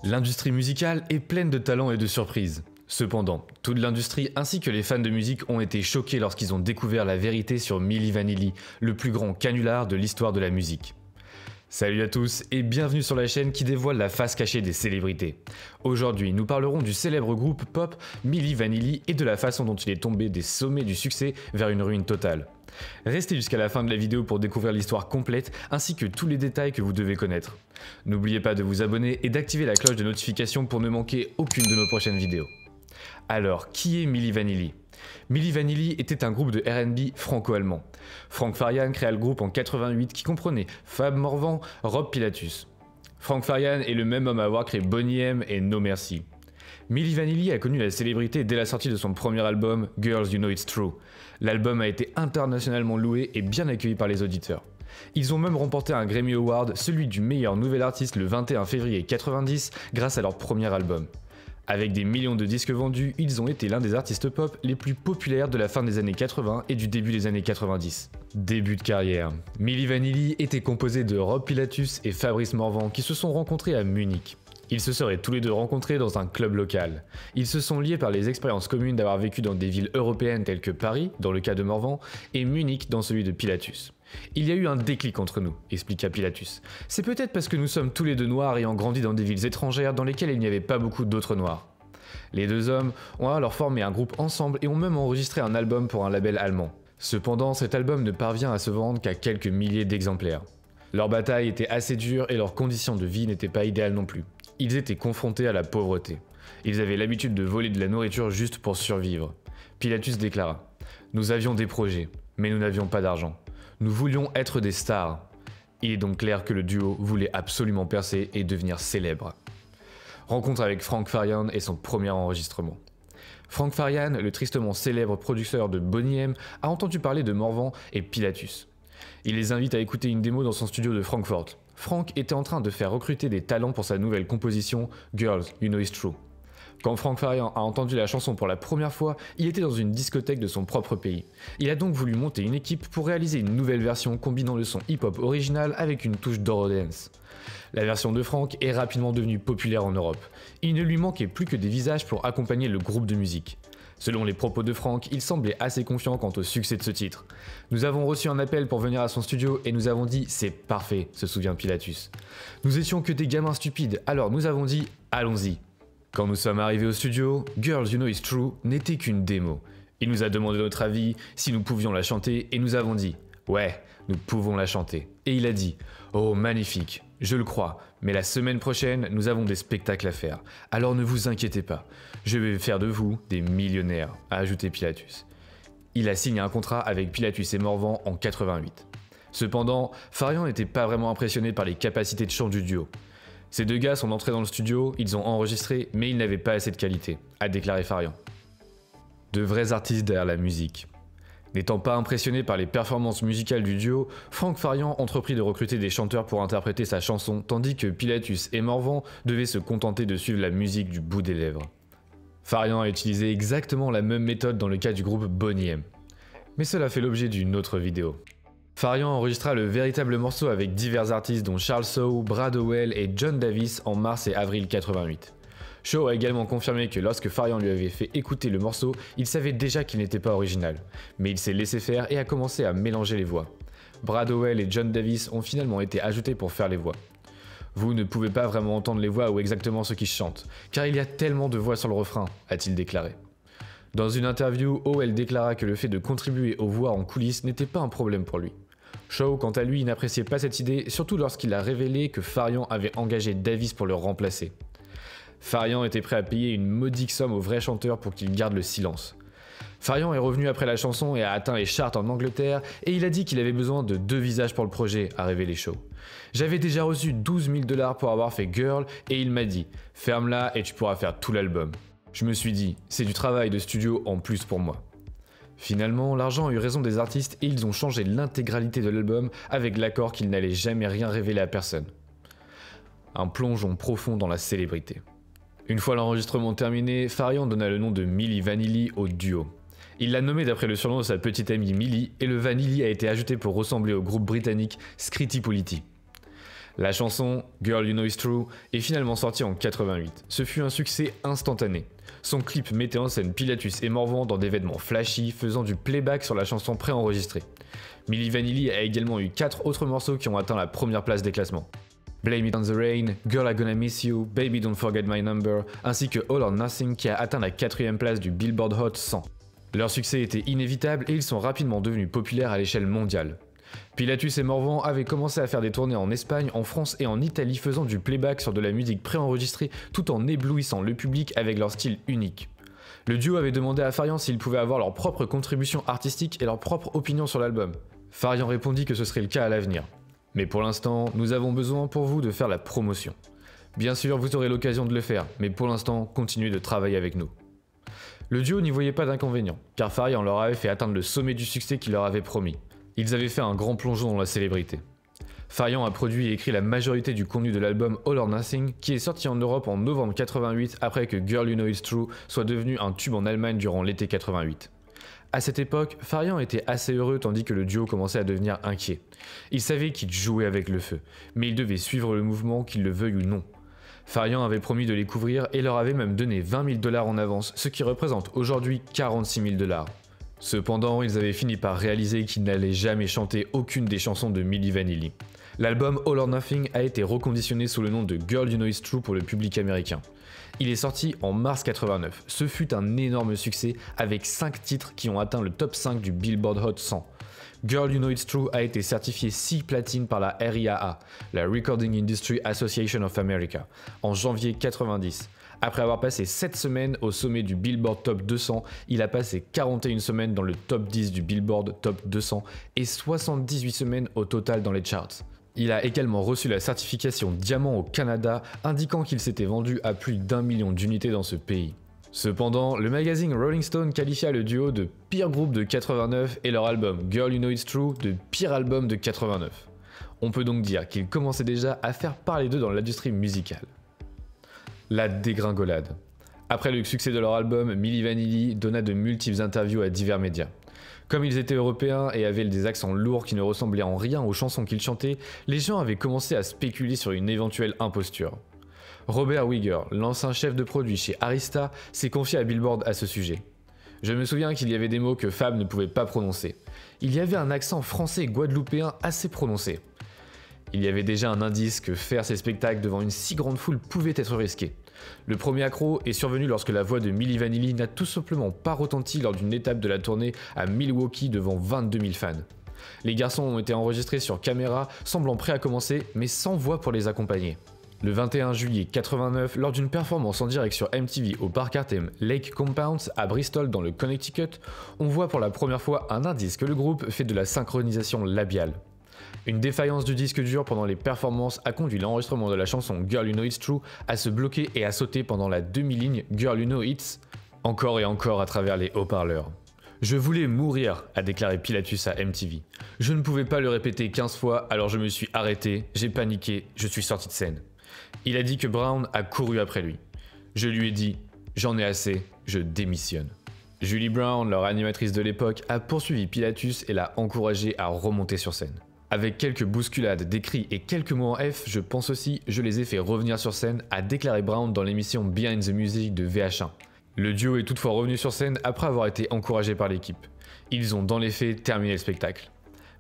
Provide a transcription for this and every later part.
L'industrie musicale est pleine de talents et de surprises. Cependant, toute l'industrie ainsi que les fans de musique ont été choqués lorsqu'ils ont découvert la vérité sur Milli Vanilli, le plus grand canular de l'histoire de la musique. Salut à tous et bienvenue sur la chaîne qui dévoile la face cachée des célébrités. Aujourd'hui, nous parlerons du célèbre groupe pop Milli Vanilli et de la façon dont il est tombé des sommets du succès vers une ruine totale. Restez jusqu'à la fin de la vidéo pour découvrir l'histoire complète ainsi que tous les détails que vous devez connaître. N'oubliez pas de vous abonner et d'activer la cloche de notification pour ne manquer aucune de nos prochaines vidéos. Alors, qui est Milli Vanilli ? Milli Vanilli était un groupe de R&B franco-allemand. Frank Farian créa le groupe en 88 qui comprenait Fab Morvan, Rob Pilatus. Frank Farian est le même homme à avoir créé Boney M et No Mercy. Milli Vanilli a connu la célébrité dès la sortie de son premier album Girls You Know It's True. L'album a été internationalement loué et bien accueilli par les auditeurs. Ils ont même remporté un Grammy Award, celui du meilleur nouvel artiste le 21 février 90 grâce à leur premier album. Avec des millions de disques vendus, ils ont été l'un des artistes pop les plus populaires de la fin des années 80 et du début des années 90. Début de carrière. Milli Vanilli était composé de Rob Pilatus et Fabrice Morvan qui se sont rencontrés à Munich. Ils se seraient tous les deux rencontrés dans un club local. Ils se sont liés par les expériences communes d'avoir vécu dans des villes européennes telles que Paris, dans le cas de Morvan, et Munich dans celui de Pilatus. Il y a eu un déclic entre nous, expliqua Pilatus. C'est peut-être parce que nous sommes tous les deux noirs ayant grandi dans des villes étrangères dans lesquelles il n'y avait pas beaucoup d'autres noirs. Les deux hommes ont alors formé un groupe ensemble et ont même enregistré un album pour un label allemand. Cependant, cet album ne parvient à se vendre qu'à quelques milliers d'exemplaires. Leur bataille était assez dure et leurs conditions de vie n'étaient pas idéales non plus. Ils étaient confrontés à la pauvreté. Ils avaient l'habitude de voler de la nourriture juste pour survivre. Pilatus déclara « Nous avions des projets, mais nous n'avions pas d'argent. Nous voulions être des stars. Il est donc clair que le duo voulait absolument percer et devenir célèbre. » Rencontre avec Frank Farian et son premier enregistrement. Frank Farian, le tristement célèbre producteur de Boney M, a entendu parler de Morvan et Pilatus. Il les invite à écouter une démo dans son studio de Francfort. Frank était en train de faire recruter des talents pour sa nouvelle composition Girls You Know It's True. Quand Frank Farian a entendu la chanson pour la première fois, il était dans une discothèque de son propre pays. Il a donc voulu monter une équipe pour réaliser une nouvelle version combinant le son hip-hop original avec une touche d'eurodance. La version de Frank est rapidement devenue populaire en Europe. Il ne lui manquait plus que des visages pour accompagner le groupe de musique. Selon les propos de Frank, il semblait assez confiant quant au succès de ce titre. Nous avons reçu un appel pour venir à son studio et nous avons dit « c'est parfait », se souvient Pilatus. Nous étions que des gamins stupides, alors nous avons dit « allons-y ». Quand nous sommes arrivés au studio, Girls You Know It's True n'était qu'une démo. Il nous a demandé notre avis, si nous pouvions la chanter et nous avons dit « ouais, nous pouvons la chanter ». Et il a dit « oh magnifique, je le crois, mais la semaine prochaine, nous avons des spectacles à faire. Alors ne vous inquiétez pas, je vais faire de vous des millionnaires », a ajouté Pilatus. Il a signé un contrat avec Pilatus et Morvan en 88. Cependant, Farian n'était pas vraiment impressionné par les capacités de chant du duo. Ces deux gars sont entrés dans le studio, ils ont enregistré, mais ils n'avaient pas assez de qualité, a déclaré Farian. De vrais artistes derrière la musique. N'étant pas impressionné par les performances musicales du duo, Frank Farian entreprit de recruter des chanteurs pour interpréter sa chanson, tandis que Pilatus et Morvan devaient se contenter de suivre la musique du bout des lèvres. Farian a utilisé exactement la même méthode dans le cas du groupe Boney M. Mais cela fait l'objet d'une autre vidéo. Farian enregistra le véritable morceau avec divers artistes dont Charles Shaw, Brad Howell et John Davis en mars et avril 88. Shaw a également confirmé que lorsque Farian lui avait fait écouter le morceau, il savait déjà qu'il n'était pas original, mais il s'est laissé faire et a commencé à mélanger les voix. Brad Howell et John Davis ont finalement été ajoutés pour faire les voix. Vous ne pouvez pas vraiment entendre les voix ou exactement ce qui chantent, car il y a tellement de voix sur le refrain, a-t-il déclaré. Dans une interview, Howell déclara que le fait de contribuer aux voix en coulisses n'était pas un problème pour lui. Shaw, quant à lui, n'appréciait pas cette idée, surtout lorsqu'il a révélé que Farian avait engagé Davis pour le remplacer. Farian était prêt à payer une modique somme au vrai chanteur pour qu'il garde le silence. Farian est revenu après la chanson et a atteint les charts en Angleterre et il a dit qu'il avait besoin de 2 visages pour le projet, a révélé Shaw. J'avais déjà reçu 12 000 $ pour avoir fait Girl et il m'a dit « ferme-la et tu pourras faire tout l'album ». Je me suis dit « c'est du travail de studio en plus pour moi ». Finalement, l'argent a eu raison des artistes et ils ont changé l'intégralité de l'album avec l'accord qu'ils n'allaient jamais rien révéler à personne. Un plongeon profond dans la célébrité. Une fois l'enregistrement terminé, Farian donna le nom de Milli Vanilli au duo. Il l'a nommé d'après le surnom de sa petite amie Milli et le Vanilli a été ajouté pour ressembler au groupe britannique Scritti Politti. La chanson Girl You Know It's True est finalement sortie en 88. Ce fut un succès instantané. Son clip mettait en scène Pilatus et Morvan dans des vêtements flashy, faisant du playback sur la chanson préenregistrée. Milli Vanilli a également eu 4 autres morceaux qui ont atteint la première place des classements. Blame It on the Rain, Girl I'm Gonna Miss You, Baby Don't Forget My Number, ainsi que All or Nothing qui a atteint la 4ème place du Billboard Hot 100. Leur succès était inévitable et ils sont rapidement devenus populaires à l'échelle mondiale. Pilatus et Morvan avaient commencé à faire des tournées en Espagne, en France et en Italie faisant du playback sur de la musique préenregistrée tout en éblouissant le public avec leur style unique. Le duo avait demandé à Farian s'ils pouvaient avoir leur propre contribution artistique et leur propre opinion sur l'album. Farian répondit que ce serait le cas à l'avenir. Mais pour l'instant, nous avons besoin pour vous de faire la promotion. Bien sûr, vous aurez l'occasion de le faire, mais pour l'instant, continuez de travailler avec nous. Le duo n'y voyait pas d'inconvénient, car Farian leur avait fait atteindre le sommet du succès qu'il leur avait promis. Ils avaient fait un grand plongeon dans la célébrité. Farian a produit et écrit la majorité du contenu de l'album All or Nothing, qui est sorti en Europe en novembre 88 après que Girl You Know It's True soit devenu un tube en Allemagne durant l'été 88. À cette époque, Farian était assez heureux tandis que le duo commençait à devenir inquiet. Il savait qu'il jouait avec le feu, mais il devait suivre le mouvement qu'il le veuille ou non. Farian avait promis de les couvrir et leur avait même donné 20 000 $ en avance, ce qui représente aujourd'hui 46 000 $. Cependant, ils avaient fini par réaliser qu'ils n'allaient jamais chanter aucune des chansons de Milli Vanilli. L'album All or Nothing a été reconditionné sous le nom de Girl You Know It's True pour le public américain. Il est sorti en mars 89. Ce fut un énorme succès avec 5 titres qui ont atteint le top 5 du Billboard Hot 100. Girl You Know It's True a été certifié 6 platines par la RIAA, la Recording Industry Association of America, en janvier 90. Après avoir passé 7 semaines au sommet du Billboard Top 200, il a passé 41 semaines dans le top 10 du Billboard Top 200 et 78 semaines au total dans les charts. Il a également reçu la certification diamant au Canada, indiquant qu'il s'était vendu à plus d'1 million d'unités dans ce pays. Cependant, le magazine Rolling Stone qualifia le duo de pire groupe de 89 et leur album Girl You Know It's True de pire album de 89. On peut donc dire qu'ils commençaient déjà à faire parler d'eux dans l'industrie musicale. La dégringolade. Après le succès de leur album, Milli Vanilli donna de multiples interviews à divers médias. Comme ils étaient européens et avaient des accents lourds qui ne ressemblaient en rien aux chansons qu'ils chantaient, les gens avaient commencé à spéculer sur une éventuelle imposture. Robert Wieger, l'ancien chef de produit chez Arista, s'est confié à Billboard à ce sujet. Je me souviens qu'il y avait des mots que Fab ne pouvait pas prononcer. Il y avait un accent français guadeloupéen assez prononcé. Il y avait déjà un indice que faire ces spectacles devant une si grande foule pouvait être risqué. Le premier accroc est survenu lorsque la voix de Milli Vanilli n'a tout simplement pas retenti lors d'une étape de la tournée à Milwaukee devant 22 000 fans. Les garçons ont été enregistrés sur caméra, semblant prêts à commencer, mais sans voix pour les accompagner. Le 21 juillet 89, lors d'une performance en direct sur MTV au parc Artem Lake Compounds à Bristol dans le Connecticut, on voit pour la première fois un indice que le groupe fait de la synchronisation labiale. Une défaillance du disque dur pendant les performances a conduit l'enregistrement de la chanson Girl You Know It's True à se bloquer et à sauter pendant la demi-ligne Girl You Know It's, encore et encore à travers les haut-parleurs. Je voulais mourir, a déclaré Pilatus à MTV. Je ne pouvais pas le répéter 15 fois, alors je me suis arrêté, j'ai paniqué, je suis sorti de scène. Il a dit que Brown a couru après lui. Je lui ai dit « J'en ai assez, je démissionne ». Julie Brown, leur animatrice de l'époque, a poursuivi Pilatus et l'a encouragé à remonter sur scène. Avec quelques bousculades, des cris et quelques mots en F, je pense aussi, je les ai fait revenir sur scène, a déclaré Brown dans l'émission Behind the Music de VH1. Le duo est toutefois revenu sur scène après avoir été encouragé par l'équipe. Ils ont dans les faits terminé le spectacle.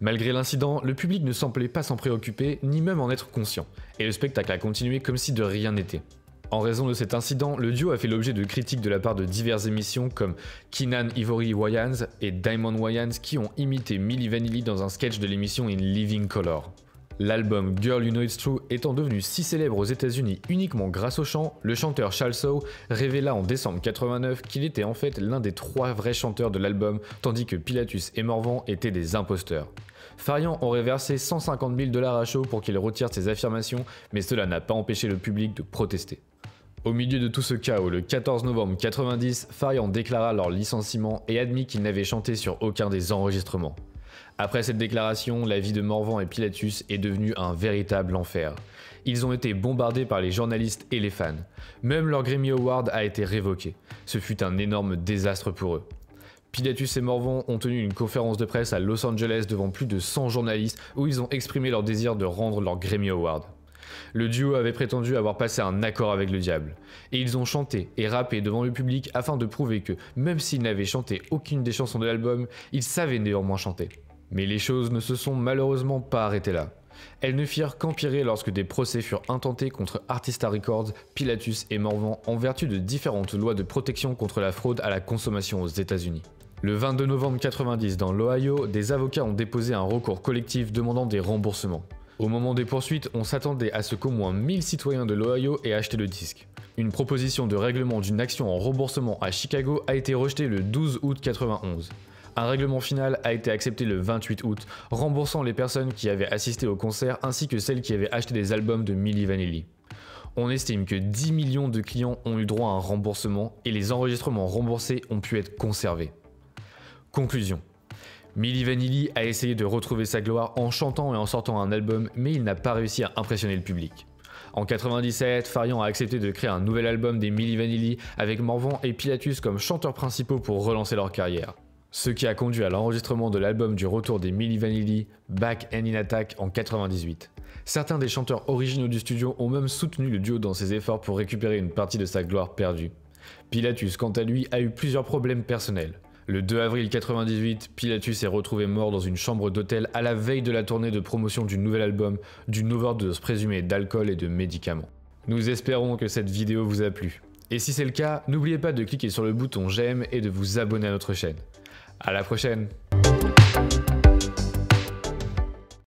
Malgré l'incident, le public ne semblait pas s'en préoccuper, ni même en être conscient, et le spectacle a continué comme si de rien n'était. En raison de cet incident, le duo a fait l'objet de critiques de la part de diverses émissions comme Keenan Ivory Wayans et Diamond Wayans qui ont imité Milli Vanilli dans un sketch de l'émission In Living Color. L'album Girl You Know It's True étant devenu si célèbre aux États-Unis uniquement grâce au chant, le chanteur Shalso révéla en décembre 89 qu'il était en fait l'un des 3 vrais chanteurs de l'album, tandis que Pilatus et Morvan étaient des imposteurs. Farian aurait versé 150 000 $ à chaud pour qu'il retire ses affirmations, mais cela n'a pas empêché le public de protester. Au milieu de tout ce chaos, le 14 novembre 90, Farian déclara leur licenciement et admit qu'il n'avait chanté sur aucun des enregistrements. Après cette déclaration, la vie de Morvan et Pilatus est devenue un véritable enfer. Ils ont été bombardés par les journalistes et les fans. Même leur Grammy Award a été révoqué. Ce fut un énorme désastre pour eux. Pilatus et Morvan ont tenu une conférence de presse à Los Angeles devant plus de 100 journalistes où ils ont exprimé leur désir de rendre leur Grammy Award. Le duo avait prétendu avoir passé un accord avec le diable, et ils ont chanté et rappé devant le public afin de prouver que, même s'ils n'avaient chanté aucune des chansons de l'album, ils savaient néanmoins chanter. Mais les choses ne se sont malheureusement pas arrêtées là. Elles ne firent qu'empirer lorsque des procès furent intentés contre Arista Records, Pilatus et Morvan en vertu de différentes lois de protection contre la fraude à la consommation aux États-Unis. Le 22 novembre 1990, dans l'Ohio, des avocats ont déposé un recours collectif demandant des remboursements. Au moment des poursuites, on s'attendait à ce qu'au moins 1000 citoyens de l'Ohio aient acheté le disque. Une proposition de règlement d'une action en remboursement à Chicago a été rejetée le 12 août 1991. Un règlement final a été accepté le 28 août, remboursant les personnes qui avaient assisté au concert ainsi que celles qui avaient acheté des albums de Milli Vanilli. On estime que 10 millions de clients ont eu droit à un remboursement et les enregistrements remboursés ont pu être conservés. Conclusion. Milli Vanilli a essayé de retrouver sa gloire en chantant et en sortant un album, mais il n'a pas réussi à impressionner le public. En 1997, Farian a accepté de créer un nouvel album des Milli Vanilli avec Morvan et Pilatus comme chanteurs principaux pour relancer leur carrière. Ce qui a conduit à l'enregistrement de l'album du retour des Milli Vanilli, Back and in Attack en 1998. Certains des chanteurs originaux du studio ont même soutenu le duo dans ses efforts pour récupérer une partie de sa gloire perdue. Pilatus, quant à lui, a eu plusieurs problèmes personnels. Le 2 avril 1998, Pilatus est retrouvé mort dans une chambre d'hôtel à la veille de la tournée de promotion du nouvel album, d'une overdose présumée d'alcool et de médicaments. Nous espérons que cette vidéo vous a plu. Et si c'est le cas, n'oubliez pas de cliquer sur le bouton j'aime et de vous abonner à notre chaîne. À la prochaine!